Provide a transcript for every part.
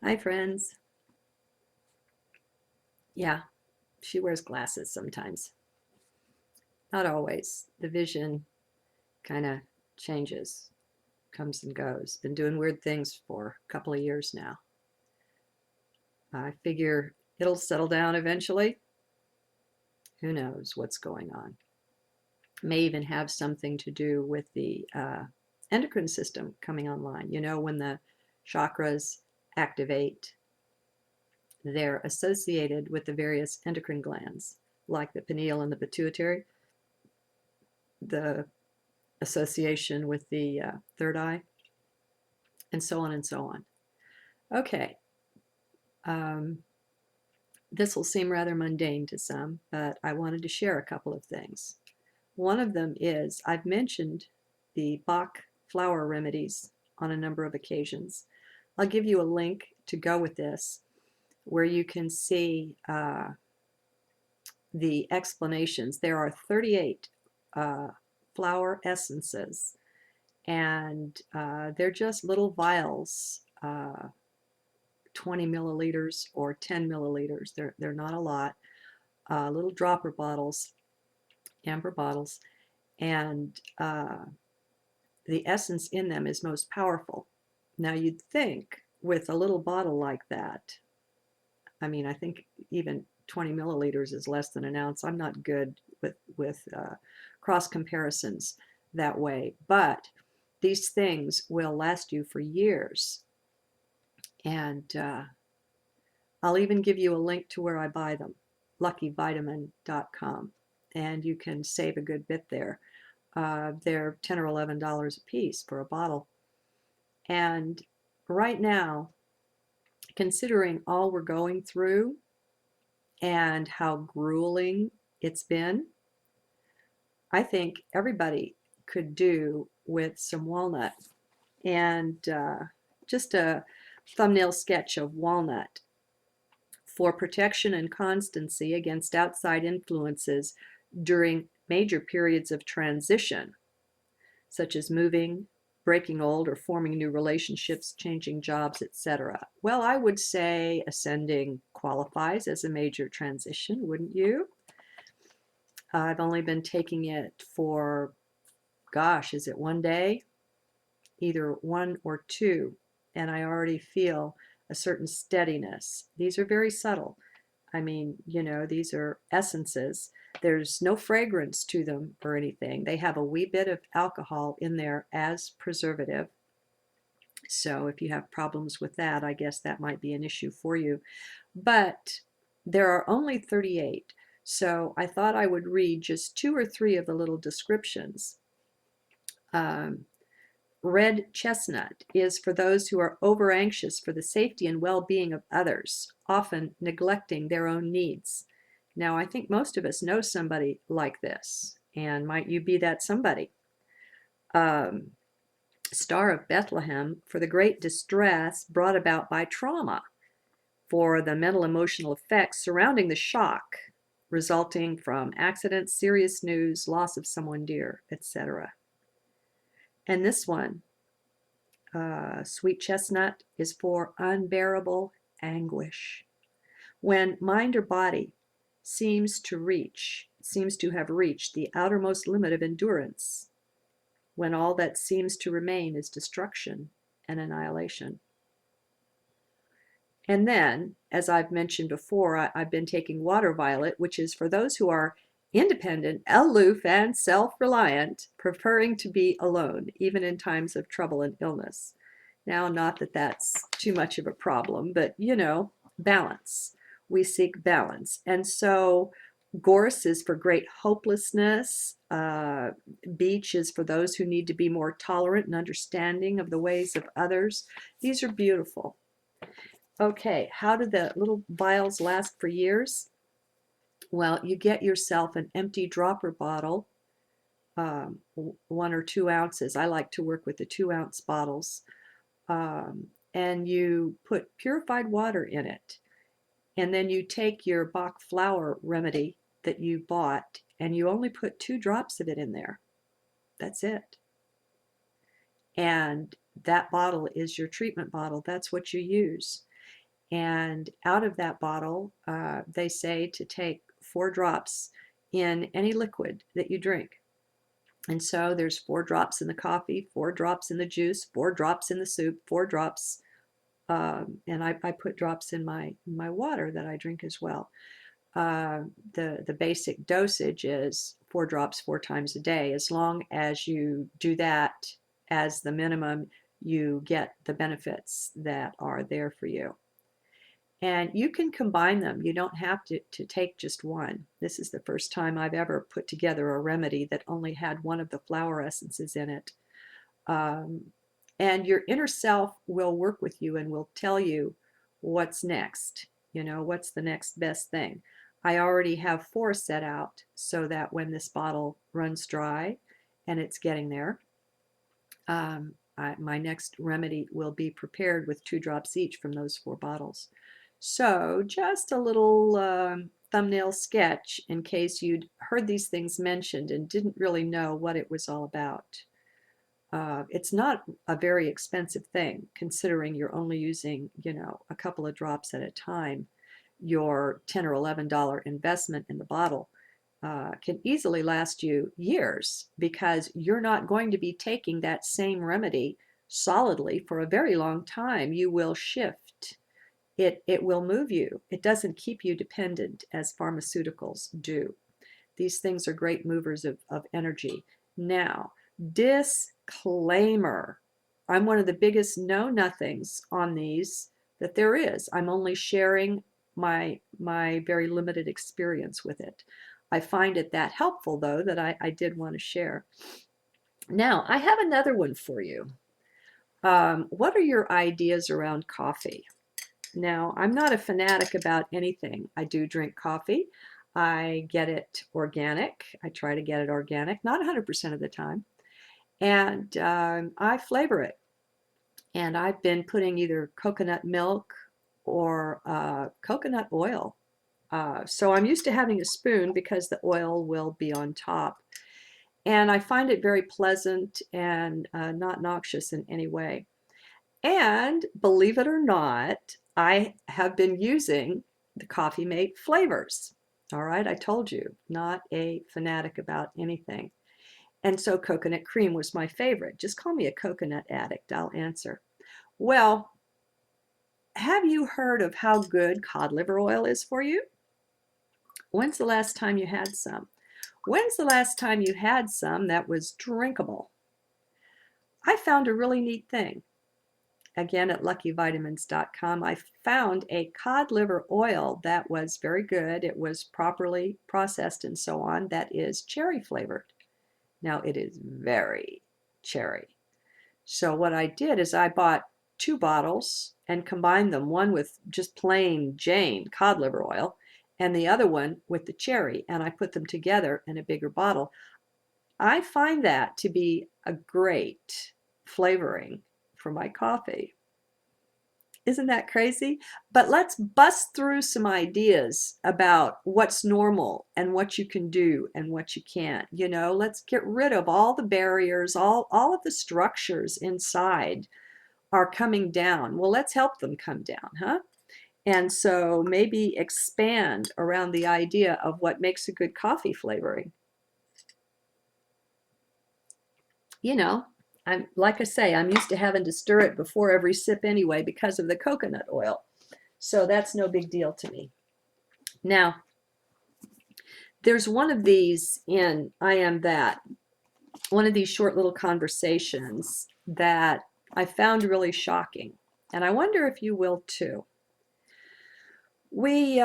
Hi, friends. Yeah, she wears glasses sometimes. Not always. The vision kind of changes, comes and goes. Been doing weird things for a couple of years now. I figure it'll settle down eventually. Who knows what's going on? May even have something to do with the endocrine system coming online. You know, when the chakras activate, they're associated with the various endocrine glands, like the pineal and the pituitary. The association with the third eye, and so on and so on. Okay, um, this will seem rather mundane to some, but I wanted to share a couple of things. One of them is I've mentioned the Bach Flower Remedies on a number of occasions. I'll give you a link to go with this where you can see the explanations. There are 38 flower essences, and they're just little vials, 20 milliliters or 10 milliliters. They're not a lot. Little dropper bottles, amber bottles, and the essence in them is most powerful. Now you'd think with a little bottle like that, I mean, I think even 20 milliliters is less than an ounce. I'm not good with cross comparisons that way, but these things will last you for years. And I'll even give you a link to where I buy them, luckyvitamin.com, and you can save a good bit there. They're $10 or $11 a piece for a bottle. And right now, considering all we're going through and how grueling it's been, I think everybody could do with some walnut. And just a thumbnail sketch of walnut for protection and constancy against outside influences during major periods of transition, such as moving, breaking old, or forming new relationships, changing jobs, etc. Well, I would say ascending qualifies as a major transition, wouldn't you? I've only been taking it for, gosh, is it one day? Either one or two, and I already feel a certain steadiness. These are very subtle. I mean, you know, these are essences. There's no fragrance to them or anything. They have a wee bit of alcohol in there as preservative. So if you have problems with that, I guess that might be an issue for you. But there are only 38. So I thought I would read just two or three of the little descriptions. Um, Red chestnut is for those who are over anxious for the safety and well being of others, often neglecting their own needs. Now, I think most of us know somebody like this, and might you be that somebody? Um, Star of Bethlehem for the great distress brought about by trauma, for the mental emotional effects surrounding the shock resulting from accidents, serious news, loss of someone dear, etc. And this one, sweet chestnut, is for unbearable anguish. When mind or body seems to have reached the outermost limit of endurance, when all that seems to remain is destruction and annihilation. And then, as I've mentioned before, I've been taking water violet, which is for those who are independent, aloof, and self reliant, preferring to be alone, even in times of trouble and illness. Now, not that that's too much of a problem, but you know, balance. We seek balance. And so, gorse is for great hopelessness. Beech is for those who need to be more tolerant and understanding of the ways of others. These are beautiful. Okay, how do the little vials last for years? Well, you get yourself an empty dropper bottle, 1 or 2 ounces. I like to work with the 2 ounce bottles. And you put purified water in it. And then you take your Bach Flower Remedy that you bought and you only put 2 drops of it in there. That's it. And that bottle is your treatment bottle. That's what you use. And out of that bottle, they say to take 4 drops in any liquid that you drink. And so there's 4 drops in the coffee, 4 drops in the juice, 4 drops in the soup, 4 drops, and I put drops in my water that I drink as well. The basic dosage is 4 drops 4 times a day. As long as you do that as the minimum, you get the benefits that are there for you. And you can combine them. You don't have to take just one. This is the first time I've ever put together a remedy that only had one of the flower essences in it. And your inner self will work with you and will tell you what's next. You know, what's the next best thing. I already have 4 set out so that when this bottle runs dry, and it's getting there, my next remedy will be prepared with 2 drops each from those 4 bottles. So just a little thumbnail sketch in case you'd heard these things mentioned and didn't really know what it was all about. It's not a very expensive thing considering you're only using, you know, a couple of drops at a time. Your $10 or $11 investment in the bottle can easily last you years because you're not going to be taking that same remedy solidly for a very long time. You will shift. It will move you. It doesn't keep you dependent as pharmaceuticals do. These things are great movers of energy. Now, disclaimer. I'm one of the biggest know-nothings on these that there is. I'm only sharing my very limited experience with it. I find it that helpful, though, that I did want to share. Now, I have another one for you. What are your ideas around coffee? Now, I'm not a fanatic about anything. I do drink coffee. I get it organic. I try to get it organic, not 100% of the time. And I flavor it. And I've been putting either coconut milk or coconut oil. So I'm used to having a spoon because the oil will be on top. And I find it very pleasant and not noxious in any way. And believe it or not, I have been using the CoffeeMate flavors. All right, I told you, not a fanatic about anything. And so coconut cream was my favorite. Just call me a coconut addict, I'll answer. Well, have you heard of how good cod liver oil is for you? When's the last time you had some? When's the last time you had some that was drinkable? I found a really neat thing. Again, at luckyvitamins.com, I found a cod liver oil that was very good. It was properly processed and so on, that is cherry flavored. Now, it is very cherry. So what I did is I bought 2 bottles and combined them, one with just plain Jane cod liver oil and the other one with the cherry, and I put them together in a bigger bottle. I find that to be a great flavoring for my coffee. Isn't that crazy? But let's bust through some ideas about what's normal and what you can do and what you can't. You know, let's get rid of all the barriers, all of the structures inside are coming down. Well, let's help them come down, huh? And so maybe expand around the idea of what makes a good coffee flavoring. You know, like I say, I'm used to having to stir it before every sip anyway because of the coconut oil. So that's no big deal to me. Now, there's one of these in I Am That, one of these short little conversations that I found really shocking. And I wonder if you will too. We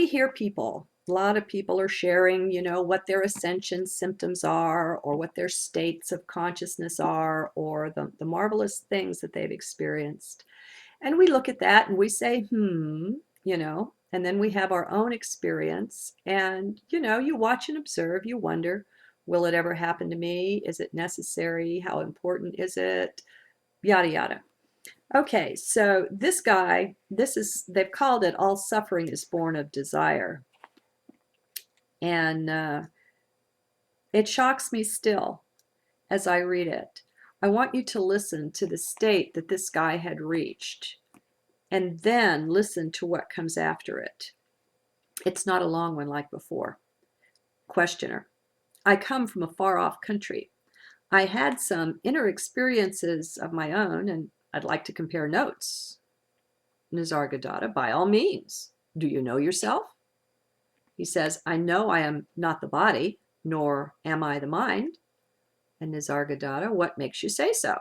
hear people. A lot of people are sharing, you know, what their ascension symptoms are or what their states of consciousness are or the marvelous things that they've experienced. And we look at that and we say, you know, and then we have our own experience. And, you know, you watch and observe, you wonder, will it ever happen to me? Is it necessary? How important is it? Yada, yada. Okay, so this guy, they've called it All Suffering is Born of Desire. And it shocks me still as I read it. I want you to listen to the state that this guy had reached. and then listen to what comes after it. It's not a long one like before. Questioner: I come from a far-off country. I had some inner experiences of my own, and I'd like to compare notes. Nisargadatta: by all means. Do you know yourself? He says, I know I am not the body, nor am I the mind. And Nisargadatta: what makes you say so?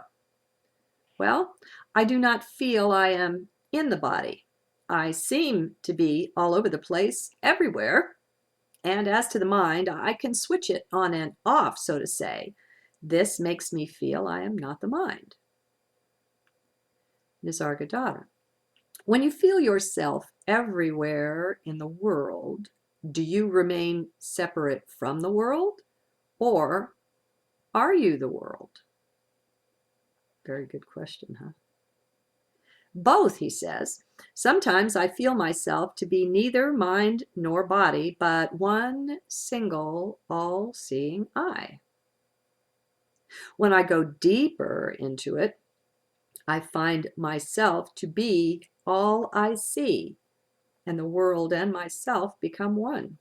Well, I do not feel I am in the body. I seem to be all over the place, everywhere. And as to the mind, I can switch it on and off, so to say. This makes me feel I am not the mind. Nisargadatta: when you feel yourself everywhere in the world, do you remain separate from the world, or are you the world? Very good question, huh? Both, he says. Sometimes I feel myself to be neither mind nor body, but one single all-seeing I. When I go deeper into it, I find myself to be all I see, and the world and myself become one.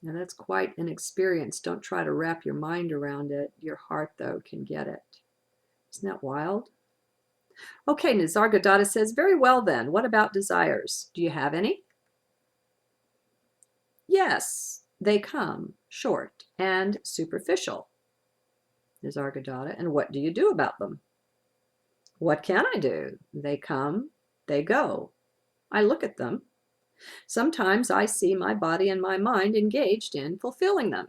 Now that's quite an experience. Don't try to wrap your mind around it. Your heart, though, can get it. Isn't that wild? Okay, Nisargadatta says, very well then, what about desires? Do you have any? Yes, they come, short and superficial. Nisargadatta: and what do you do about them? What can I do? They come, they go. I look at them. Sometimes I see my body and my mind engaged in fulfilling them.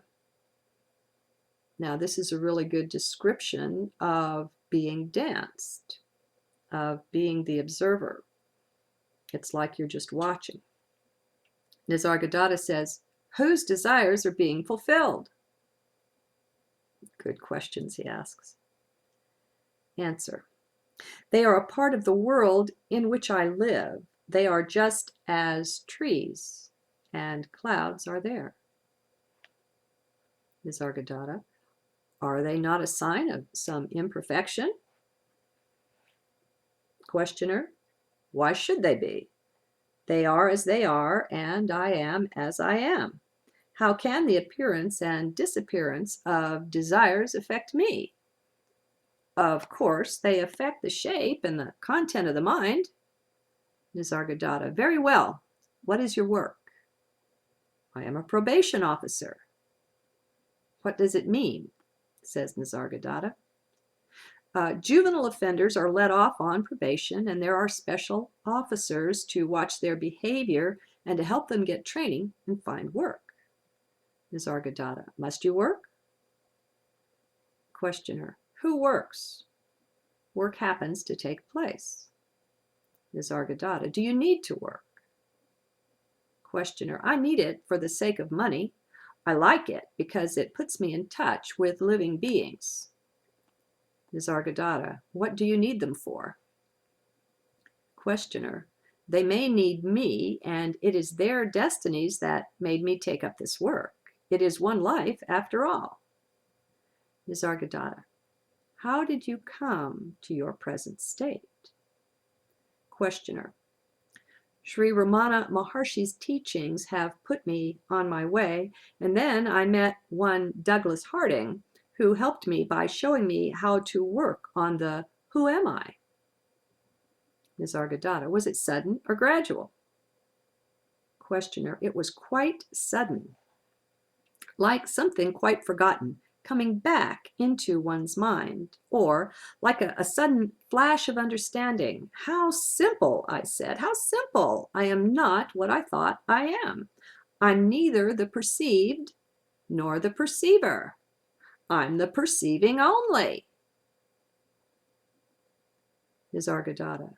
Now, this is a really good description of being danced, of being the observer. It's like you're just watching. Nisargadatta says, whose desires are being fulfilled? Good questions, he asks. Answer: they are a part of the world in which I live. They are just as trees and clouds are there. Nisargadatta: are they not a sign of some imperfection? Questioner: why should they be? They are as they are, and I am as I am. How can the appearance and disappearance of desires affect me? Of course, they affect the shape and the content of the mind. Nisargadatta: very well. What is your work? I am a probation officer. What does it mean? Says Nisargadatta. Juvenile offenders are let off on probation, and there are special officers to watch their behavior and to help them get training and find work. Nisargadatta: must you work? Questioner: who works? Work happens to take place. Nisargadatta: do you need to work? Questioner: I need it for the sake of money. I like it because it puts me in touch with living beings. Nisargadatta: what do you need them for? Questioner: they may need me, and it is their destinies that made me take up this work. It is one life after all. Nisargadatta: how did you come to your present state? Questioner: Sri Ramana Maharshi's teachings have put me on my way, and then I met one Douglas Harding, who helped me by showing me how to work on the who am I? Nisargadatta: was it sudden or gradual? Questioner: it was quite sudden, like something quite forgotten coming back into one's mind, or like a sudden flash of understanding. How simple, I said, how simple. I am not what I thought I am. I'm neither the perceived nor the perceiver. I'm the perceiving only. Nisargadatta: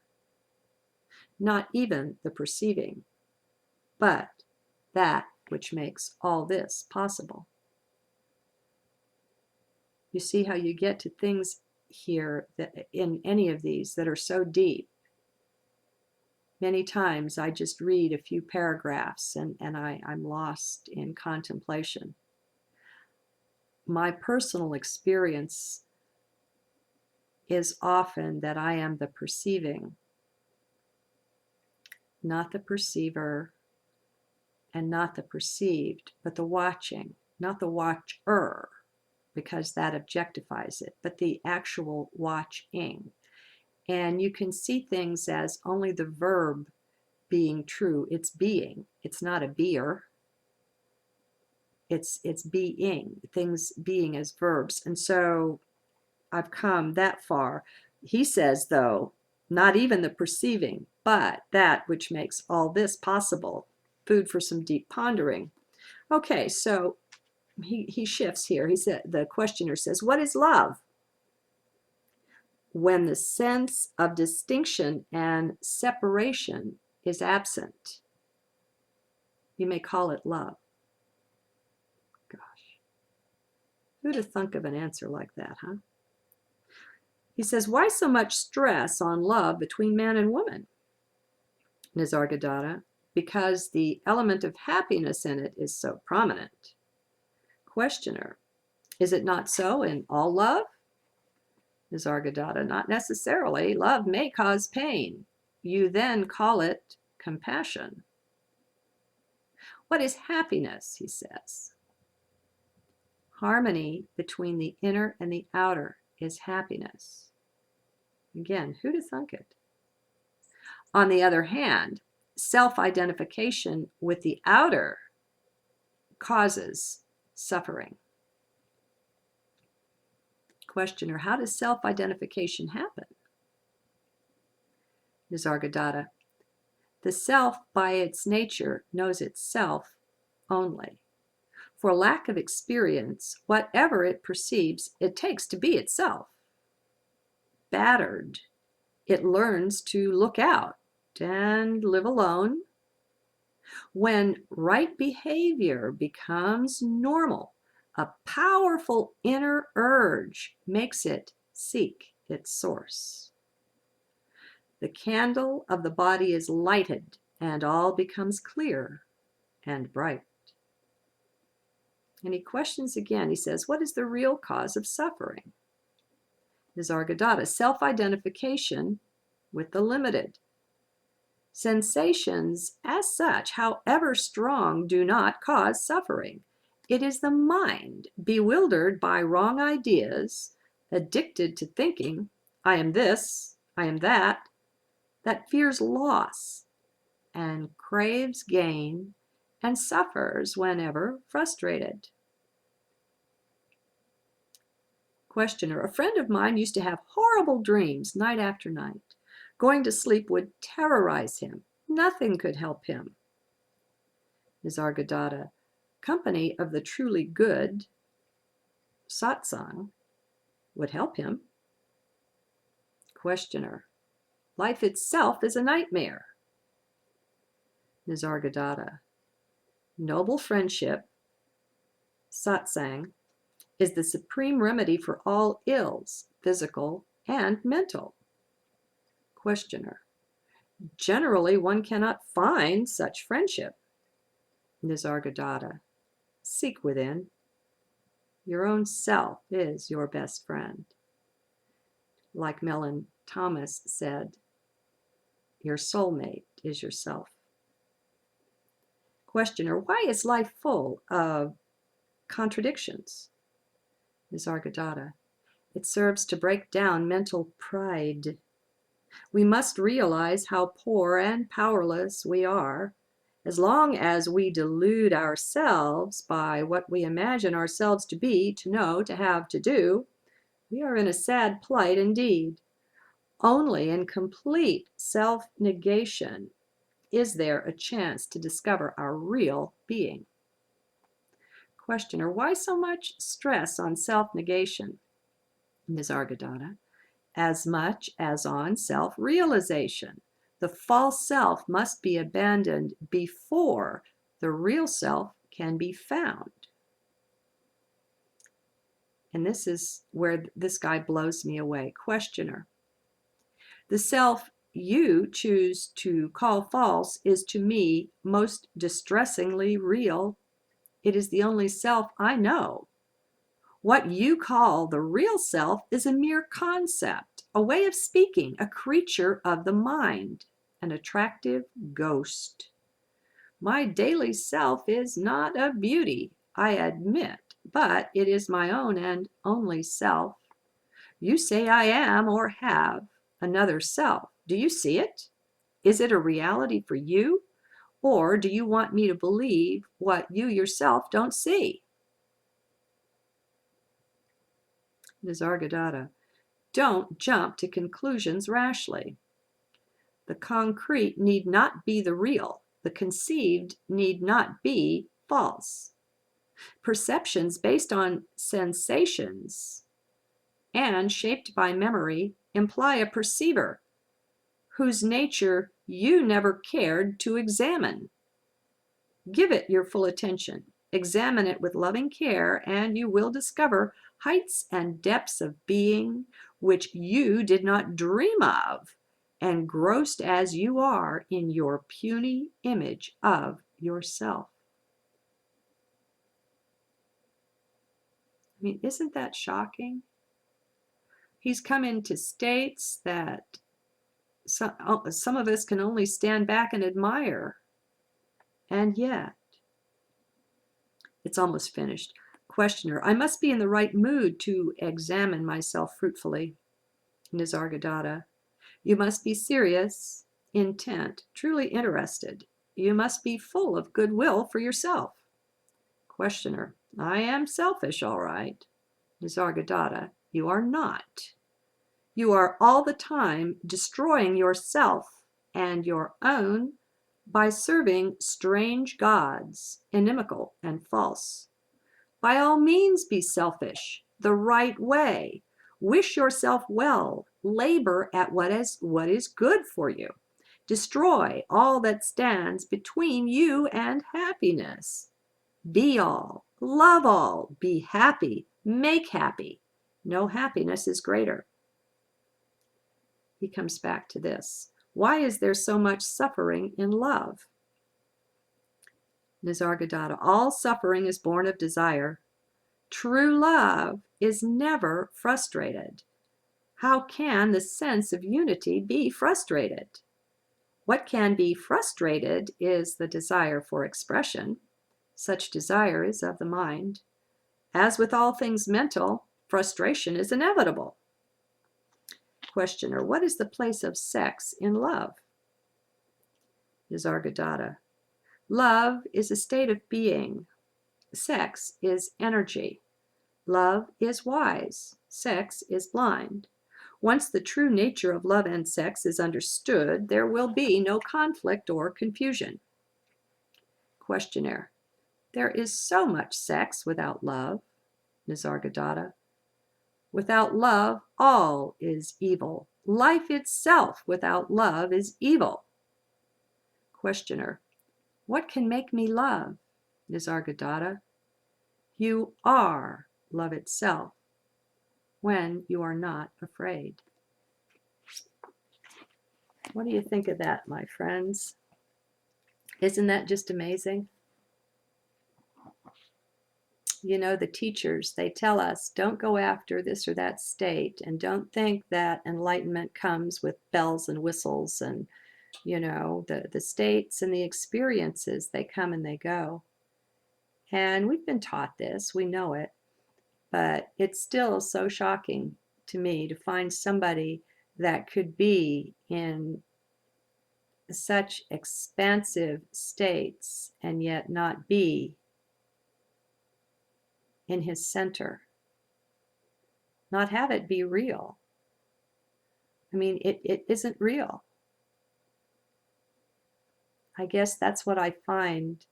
not even the perceiving, but that which makes all this possible. You see how you get to things here that in any of these that are so deep. Many times I just read a few paragraphs and I'm lost in contemplation. My personal experience is often that I am the perceiving, not the perceiver, and not the perceived, but the watching, not the watcher, because that objectifies it, but the actual watching. And you can see things as only the verb being true. It's being. It's not a beer. It's being. Things being as verbs. And so I've come that far. He says, though, not even the perceiving, but that which makes all this possible. Food for some deep pondering. Okay, so he shifts here. He said, the questioner says, what is love? When the sense of distinction and separation is absent. You may call it love. Gosh, who'd have thunk of an answer like that, huh? He says, why so much stress on love between man and woman? Nisargadatta, because the element of happiness in it is so prominent. Questioner, is it not so in all love? Nisargadatta, not necessarily. Love may cause pain. You then call it compassion. What is happiness, he says? Harmony between the inner and the outer is happiness. Again, who'd have thunk it? On the other hand, self-identification with the outer causes suffering. Questioner, how does self-identification happen? Nisargadatta, the self by its nature knows itself only. For lack of experience, whatever it perceives, it takes to be itself. Battered, it learns to look out and live alone. When right behavior becomes normal, a powerful inner urge makes it seek its source. The candle of the body is lighted, and all becomes clear and bright. And he questions again. He says, what is the real cause of suffering? Nisargadatta, self-identification with the limited. Sensations as such, however strong, do not cause suffering. It is the mind, bewildered by wrong ideas, addicted to thinking, I am this, I am that fears loss and craves gain and suffers whenever frustrated. Questioner, a friend of mine used to have horrible dreams night after night. Going to sleep would terrorize him. Nothing could help him. Nisargadatta, company of the truly good, satsang, would help him. Questioner, life itself is a nightmare. Nisargadatta, noble friendship, satsang, is the supreme remedy for all ills, physical and mental. Questioner, generally one cannot find such friendship. Nisargadatta, seek within. Your own self is your best friend. Like Mellon Thomas said, your soulmate is yourself. Questioner, why is life full of contradictions? Nisargadatta, it serves to break down mental pride. We must realize how poor and powerless we are. As long as we delude ourselves by what we imagine ourselves to be, to know, to have, to do, we are in a sad plight indeed. Only in complete self-negation is there a chance to discover our real being. Questioner, why so much stress on self-negation? Nisargadatta, as much as on self-realization. The false self must be abandoned before the real self can be found. And this is where this guy blows me away. Questioner, the self you choose to call false is to me most distressingly real. It is the only self I know. What you call the real self is a mere concept, a way of speaking, a creature of the mind, an attractive ghost. My daily self is not a beauty, I admit, but it is my own and only self. You say I am or have another self. Do you see it? Is it a reality for you? Or do you want me to believe what you yourself don't see? Nisargadatta. Don't jump to conclusions rashly. The concrete need not be the real. The conceived need not be false. Perceptions based on sensations and shaped by memory imply a perceiver whose nature you never cared to examine. Give it your full attention. Examine it with loving care, and you will discover heights and depths of being which you did not dream of, engrossed as you are in your puny image of yourself. I mean, isn't that shocking? He's come into states that some of us can only stand back and admire. And yet, it's almost finished. Questioner, I must be in the right mood to examine myself fruitfully. Nisargadatta, you must be serious, intent, truly interested. You must be full of goodwill for yourself. Questioner, I am selfish, all right. Nisargadatta, you are not. You are all the time destroying yourself and your own by serving strange gods, inimical and false. By all means be selfish, the right way. Wish yourself well. Labor at what is good for you. Destroy all that stands between you and happiness. Be all, love all, be happy, make happy. No happiness is greater. He comes back to this. Why is there so much suffering in love? Nisargadatta, all suffering is born of desire. True love is never frustrated. How can the sense of unity be frustrated? What can be frustrated is the desire for expression. Such desire is of the mind. As with all things mental, frustration is inevitable. Questioner, what is the place of sex in love? Nisargadatta, love is a state of being. Sex is energy. Love is wise. Sex is blind. Once the true nature of love and sex is understood, there will be no conflict or confusion. Questionnaire, there is so much sex without love. Nisargadatta, without love, all is evil. Life itself without love is evil. Questioner, what can make me love? Nisargadatta, you are love itself when you are not afraid. What do you think of that, my friends? Isn't that just amazing? You know, the teachers, they tell us, don't go after this or that state, and don't think that enlightenment comes with bells and whistles and, you know, the states and the experiences, they come and they go. And we've been taught this, we know it, but it's still so shocking to me to find somebody that could be in such expansive states and yet not be in his center, not have it be real. I mean, it isn't real. I guess that's what I find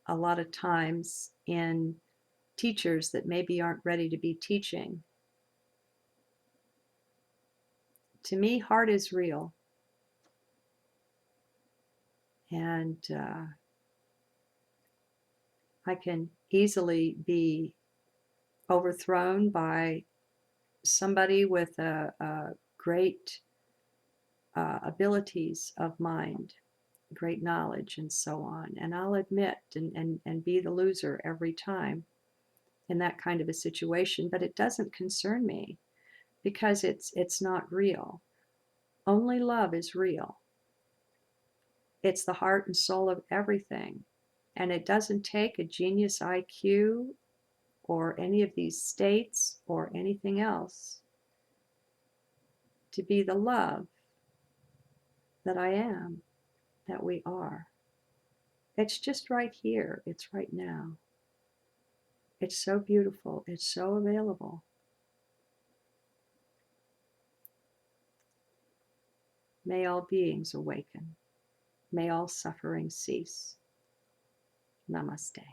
a lot of times in teachers that maybe aren't ready to be teaching. To me, heart is real. And I can easily be overthrown by somebody with a great abilities of mind, great knowledge, and so on. And I'll admit and be the loser every time in that kind of a situation, but it doesn't concern me because it's not real. Only love is real. It's the heart and soul of everything. And it doesn't take a genius IQ or any of these states or anything else to be the love that I am, that we are. It's just right here. It's right now. It's so beautiful. It's so available. May all beings awaken. May all suffering cease. Namaste.